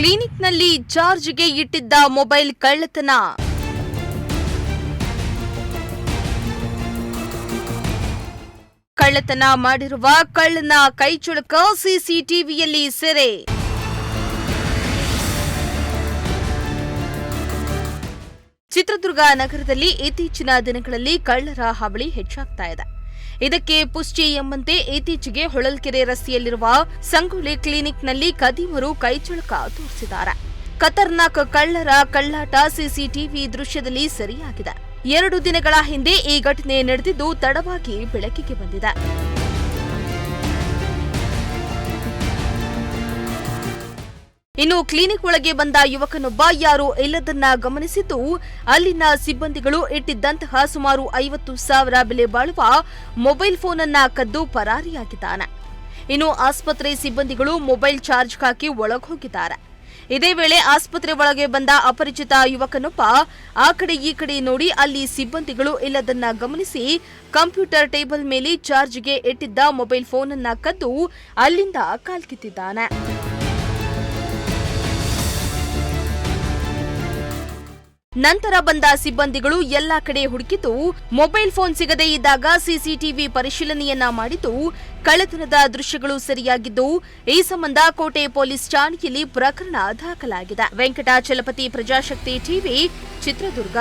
ಕ್ಲಿನಿಕ್ನಲ್ಲಿ ಚಾರ್ಜ್ಗೆ ಇಟ್ಟಿದ್ದ ಮೊಬೈಲ್ ಕಳ್ಳತನ. ಕಳ್ಳತನ ಮಾಡಿರುವ ಕಳ್ಳನ ಕೈಚಳಕ ಸಿಸಿಟಿವಿಯಲ್ಲಿ ಸೆರೆ. ಚಿತ್ರದುರ್ಗ ನಗರದಲ್ಲಿ ಇತ್ತೀಚಿನ ದಿನಗಳಲ್ಲಿ ಕಳ್ಳರ ಹಾವಳಿ ಹೆಚ್ಚಾಗ್ತಾ ಇದೆ. ಇದಕ್ಕೆ ಪುಷ್ಟಿ ಎಂಬಂತೆ ಇತ್ತೀಚೆಗೆ ಹೊಳಲ್ಕೆರೆ ರಸ್ತೆಯಲ್ಲಿರುವ ಸಂಗೊಳ್ಳಿ ಕ್ಲಿನಿಕ್ನಲ್ಲಿ ಕದಿಮರು ಕೈಚಳಕ ತೋರಿಸಿದ್ದಾರೆ. ಖತರ್ನಾಕ್ ಕಳ್ಳರ ಕಳ್ಳಾಟ ಸಿಸಿಟಿವಿ ದೃಶ್ಯದಲ್ಲಿ ಸೆರೆಯಾಗಿದೆ. 2 ದಿನಗಳ ಹಿಂದೆ ಈ ಘಟನೆ ನಡೆದಿದ್ದು ತಡವಾಗಿ ಬೆಳಕಿಗೆ ಬಂದಿದೆ. ಇನ್ನು ಕ್ಲಿನಿಕ್ ಒಳಗೆ ಬಂದ ಯುವಕನೊಬ್ಬ ಯಾರೋ ಇಲ್ಲದನ್ನ ಗಮನಿಸಿದ್ದು ಅಲ್ಲಿನ ಸಿಬ್ಬಂದಿಗಳು ಇಟ್ಟಿದ್ದಂತಹ ಸುಮಾರು 50,000 ಬೆಲೆ ಬಾಳುವ ಮೊಬೈಲ್ ಫೋನ್ ಅನ್ನ ಕದ್ದು ಪರಾರಿಯಾಗಿದ್ದಾನೆ. ಇನ್ನು ಆಸ್ಪತ್ರೆ ಸಿಬ್ಬಂದಿಗಳು ಮೊಬೈಲ್ ಚಾರ್ಜ್ ಹಾಕಿ ಒಳಗೋಗಿದ್ದಾರೆ. ಇದೇ ವೇಳೆ ಆಸ್ಪತ್ರೆ ಒಳಗೆ ಬಂದ ಅಪರಿಚಿತ ಯುವಕನೊಬ್ಬ ಆ ಕಡೆ ಈ ಕಡೆ ನೋಡಿ ಅಲ್ಲಿ ಸಿಬ್ಬಂದಿಗಳು ಇಲ್ಲದನ್ನ ಗಮನಿಸಿ ಕಂಪ್ಯೂಟರ್ ಟೇಬಲ್ ಮೇಲೆ ಚಾರ್ಜ್ಗೆ ಇಟ್ಟಿದ್ದ ಮೊಬೈಲ್ ಫೋನ್ ಅನ್ನ ಕದ್ದು ಅಲ್ಲಿಂದ ಕಾಲ್ಕಿತ್ತಿದ್ದಾನೆ. ನಂತರ ಬಂದ ಸಿಬ್ಬಂದಿಗಳು ಎಲ್ಲಾ ಕಡೆ ಹುಡುಕಿದ್ದು ಮೊಬೈಲ್ ಫೋನ್ ಸಿಗದೇ ಇದ್ದಾಗ ಸಿಸಿಟಿವಿ ಪರಿಶೀಲನೆಯನ್ನ ಮಾಡಿದ್ದು ಕಳ್ಳತನದ ದೃಶ್ಯಗಳು ಸರಿಯಾಗಿದ್ದು ಈ ಸಂಬಂಧ ಕೋಟೆ ಪೊಲೀಸ್ ಠಾಣೆಯಲ್ಲಿ ಪ್ರಕರಣ ದಾಖಲಾಗಿದೆ. ವೆಂಕಟಾಚಲಪತಿ, ಪ್ರಜಾಶಕ್ತಿ ಟಿವಿ, ಚಿತ್ರದುರ್ಗ.